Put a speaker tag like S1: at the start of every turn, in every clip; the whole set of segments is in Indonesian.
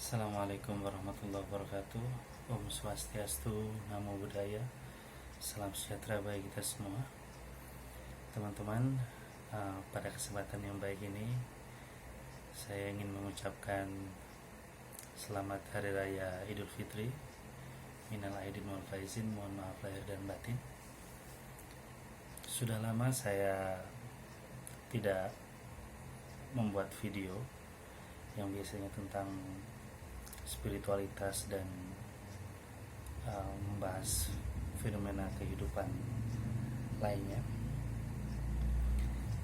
S1: Assalamualaikum warahmatullahi wabarakatuh. Om Swastiastu, Namo Buddhaya. Salam sejahtera bagi kita semua. Teman-teman, pada kesempatan yang baik ini saya ingin mengucapkan selamat Hari Raya Idul Fitri. Minal aidin wal faizin, mohon maaf lahir dan batin. Sudah lama saya tidak membuat video yang biasanya tentang spiritualitas dan membahas fenomena kehidupan lainnya.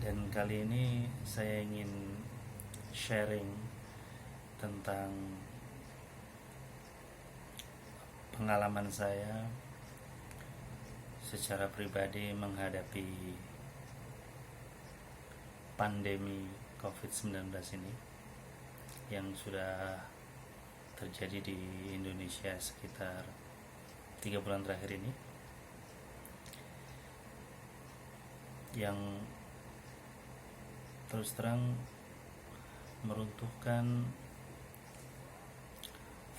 S1: Dan kali ini saya ingin sharing tentang pengalaman saya secara pribadi menghadapi pandemi COVID-19 ini yang sudah terjadi di Indonesia sekitar 3 bulan terakhir ini, yang terus terang meruntuhkan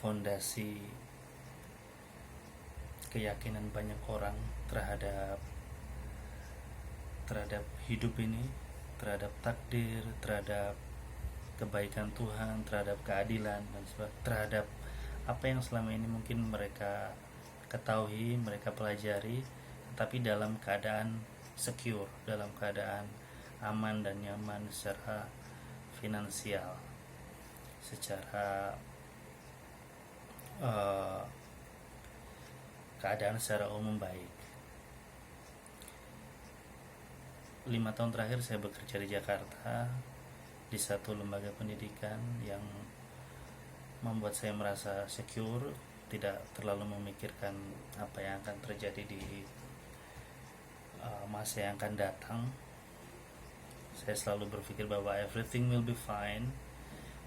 S1: fondasi keyakinan banyak orang terhadap hidup ini, terhadap takdir, terhadap kebaikan Tuhan, terhadap keadilan, dan terhadap apa yang selama ini mungkin mereka ketahui, mereka pelajari, tapi dalam keadaan secure, dalam keadaan aman dan nyaman secara finansial, secara keadaan secara umum baik. 5 tahun terakhir saya bekerja di Jakarta di satu lembaga pendidikan yang membuat saya merasa secure, tidak terlalu memikirkan apa yang akan terjadi di masa yang akan datang. Saya selalu berpikir bahwa everything will be fine.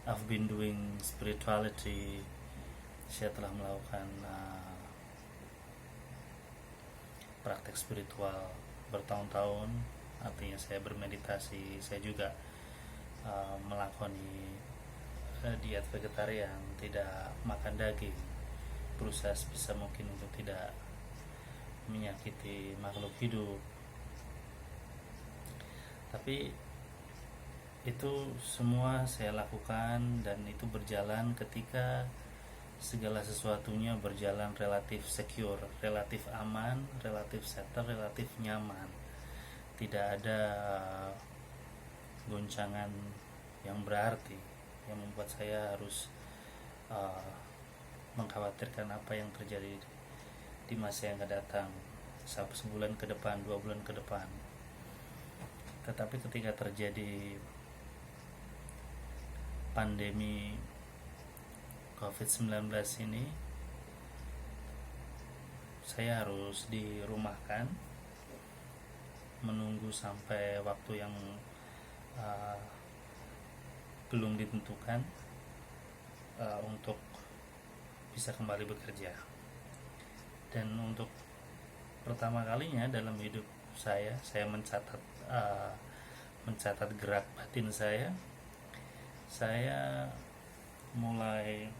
S1: I've been doing spirituality. Saya telah melakukan praktek spiritual bertahun-tahun. Artinya saya bermeditasi, saya juga melakoni diet vegetarian, tidak makan daging, berusaha sebisa mungkin untuk tidak menyakiti makhluk hidup. Tapi itu semua saya lakukan dan itu berjalan ketika segala sesuatunya berjalan relatif secure, relatif aman, relatif settle, relatif nyaman. Tidak ada goncangan yang berarti yang membuat saya harus mengkhawatirkan apa yang terjadi di masa yang akan datang, sampai sebulan ke depan, 2 bulan ke depan. Tetapi ketika terjadi pandemi COVID-19 ini, saya harus dirumahkan menunggu sampai waktu yang belum ditentukan untuk bisa kembali bekerja. Dan untuk pertama kalinya dalam hidup saya mencatat gerak batin saya mulai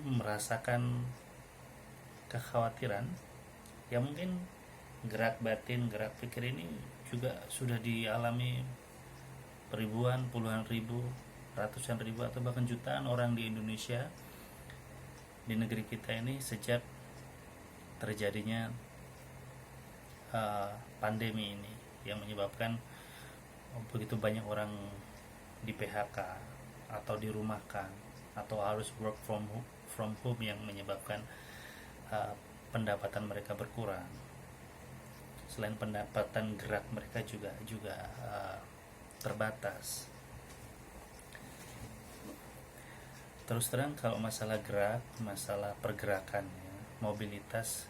S1: merasakan kekhawatiran. Ya mungkin gerak batin, gerak pikir ini juga sudah dialami ribuan, puluhan ribu, ratusan ribu, atau bahkan jutaan orang di Indonesia, di negeri kita ini, sejak terjadinya pandemi ini yang menyebabkan begitu banyak orang di PHK atau dirumahkan atau harus work from home yang menyebabkan pendapatan mereka berkurang. Selain pendapatan, gerak mereka juga terbatas. Terus terang, kalau masalah gerak, masalah pergerakan, mobilitas,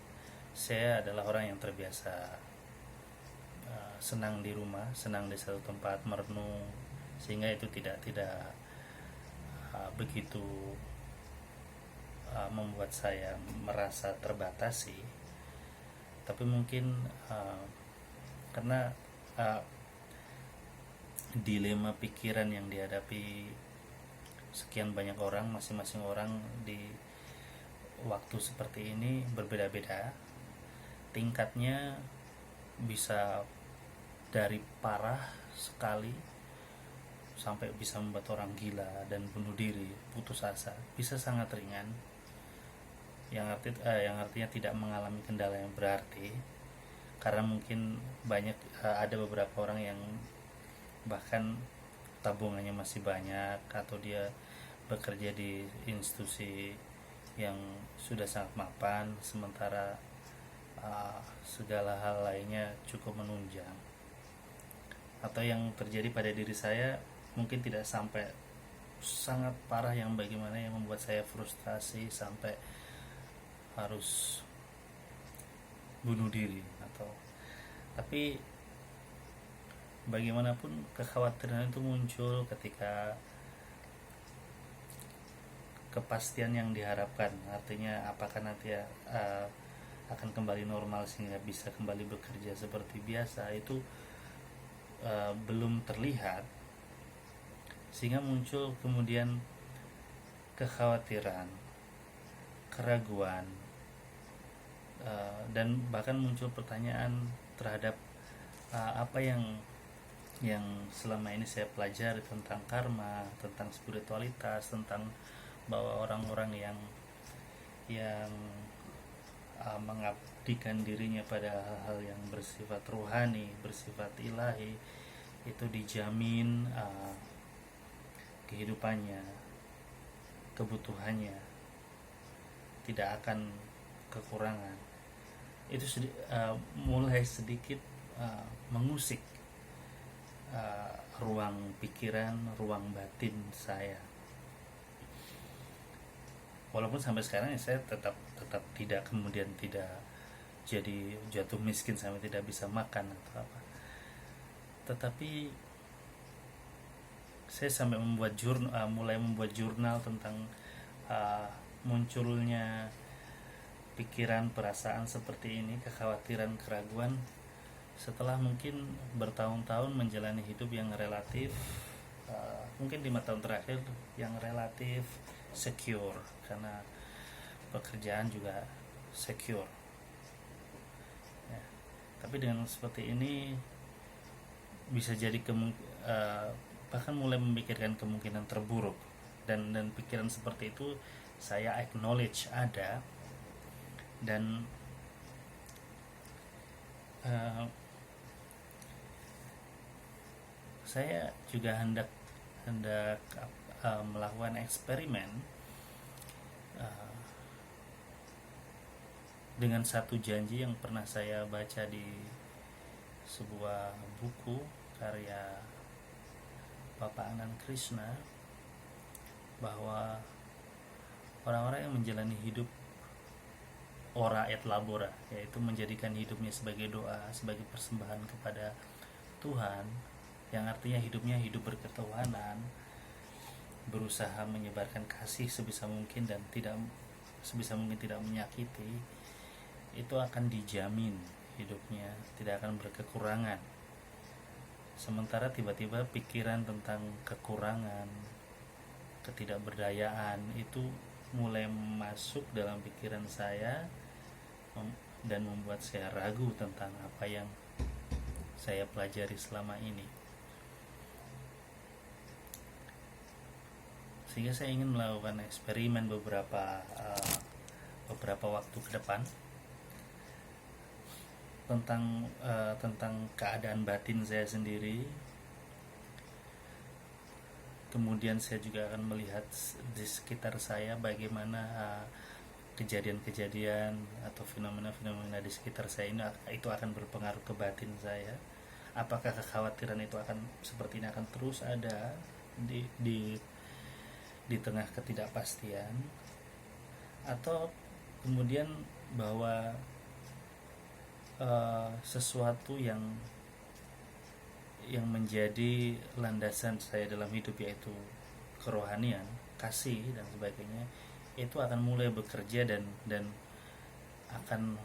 S1: saya adalah orang yang terbiasa senang di rumah, senang di satu tempat merenung, sehingga itu tidak begitu membuat saya merasa terbatasi. Tapi mungkin karena dilema pikiran yang dihadapi sekian banyak orang, masing-masing orang di waktu seperti ini berbeda-beda tingkatnya, bisa dari parah sekali sampai bisa membuat orang gila dan bunuh diri, putus asa, bisa sangat ringan yang artinya tidak mengalami kendala yang berarti, karena mungkin ada beberapa orang yang bahkan tabungannya masih banyak, atau dia bekerja di institusi yang sudah sangat mapan, sementara segala hal lainnya cukup menunjang. Atau yang terjadi pada diri saya mungkin tidak sampai sangat parah yang bagaimana yang membuat saya frustasi sampai harus bunuh diri, tapi bagaimanapun kekhawatiran itu muncul ketika kepastian yang diharapkan, artinya apakah nanti akan kembali normal sehingga bisa kembali bekerja seperti biasa, itu belum terlihat, sehingga muncul kemudian kekhawatiran, keraguan, dan bahkan muncul pertanyaan terhadap apa yang selama ini saya pelajari tentang karma, tentang spiritualitas, tentang bahwa orang-orang yang mengabdikan dirinya pada hal-hal yang bersifat ruhani, bersifat ilahi, itu dijamin kehidupannya, kebutuhannya tidak akan kekurangan. Itu mulai sedikit mengusik ruang pikiran, ruang batin saya. Walaupun sampai sekarang saya tetap tidak jadi jatuh miskin sampai tidak bisa makan atau apa. Tetapi saya sampai mulai membuat jurnal tentang munculnya pikiran, perasaan seperti ini, kekhawatiran, keraguan, setelah mungkin bertahun-tahun menjalani hidup yang relatif, mungkin 5 tahun terakhir yang relatif secure, karena pekerjaan juga secure ya. Tapi dengan seperti ini bisa jadi bahkan mulai memikirkan kemungkinan terburuk, dan pikiran seperti itu saya acknowledge ada, dan saya juga hendak melakukan eksperimen dengan satu janji yang pernah saya baca di sebuah buku karya Bapak Anand Krishna, bahwa orang-orang yang menjalani hidup ora et labora, yaitu menjadikan hidupnya sebagai doa, sebagai persembahan kepada Tuhan, yang artinya hidupnya hidup berketuhanan, berusaha menyebarkan kasih sebisa mungkin dan sebisa mungkin tidak menyakiti, itu akan dijamin hidupnya tidak akan berkekurangan. Sementara tiba-tiba pikiran tentang kekurangan, ketidakberdayaan itu mulai masuk dalam pikiran saya dan membuat saya ragu tentang apa yang saya pelajari selama ini. Sehingga saya ingin melakukan eksperimen beberapa waktu ke depan tentang keadaan batin saya sendiri. Kemudian saya juga akan melihat di sekitar saya bagaimana kejadian-kejadian atau fenomena-fenomena di sekitar saya ini itu akan berpengaruh ke batin saya. Apakah kekhawatiran itu akan seperti ini akan terus ada di tengah ketidakpastian, atau kemudian bahwa sesuatu yang menjadi landasan saya dalam hidup, yaitu kerohanian, kasih dan sebagainya, itu akan mulai bekerja dan akan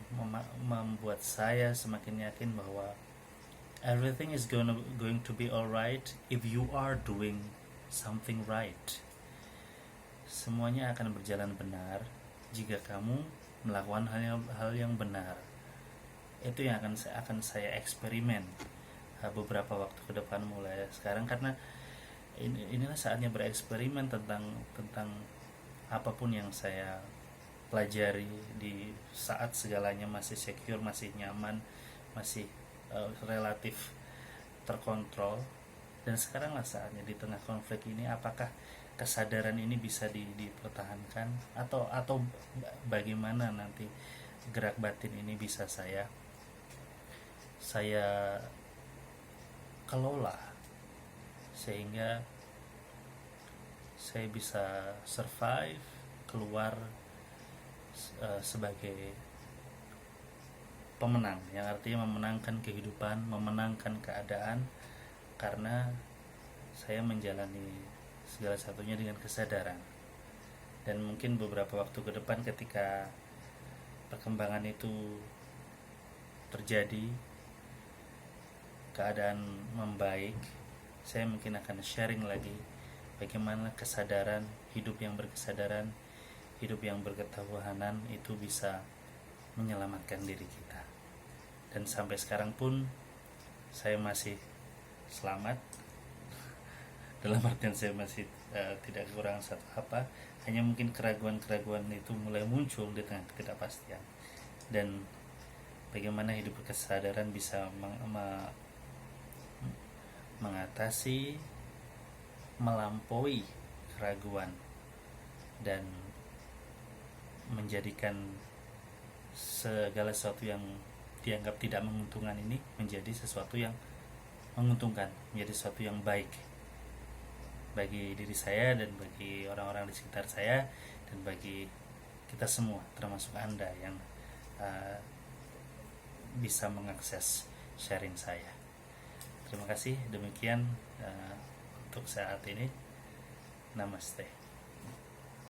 S1: membuat saya semakin yakin bahwa everything is going to be alright if you are doing something right. semuanya akan berjalan benar jika kamu melakukan hal yang benar. Itu yang akan saya eksperimen beberapa waktu ke depan mulai sekarang, karena inilah saatnya bereksperimen tentang apapun yang saya pelajari di saat segalanya masih secure, masih nyaman, masih relatif terkontrol. Dan sekaranglah saatnya di tengah konflik ini, apakah kesadaran ini bisa dipertahankan atau bagaimana nanti gerak batin ini bisa saya kelola sehingga saya bisa survive, keluar sebagai pemenang, yang artinya memenangkan kehidupan, memenangkan keadaan, karena saya menjalani segala satunya dengan kesadaran. Dan mungkin beberapa waktu ke depan ketika perkembangan itu terjadi, keadaan membaik, saya mungkin akan sharing lagi bagaimana kesadaran, hidup yang berkesadaran, hidup yang berketahuanan itu bisa menyelamatkan diri kita. Dan sampai sekarang pun saya masih selamat, dalam artian saya masih tidak kekurangan satu apa, hanya mungkin keraguan-keraguan itu mulai muncul di tengah ketidakpastian. Dan bagaimana hidup berkesadaran bisa mengatasi, melampaui keraguan, dan menjadikan segala sesuatu yang dianggap tidak menguntungkan ini menjadi sesuatu yang menguntungkan, menjadi sesuatu yang baik bagi diri saya dan bagi orang-orang di sekitar saya dan bagi kita semua, termasuk Anda yang bisa mengakses sharing saya. Terima kasih, demikian untuk saat ini. Namaste.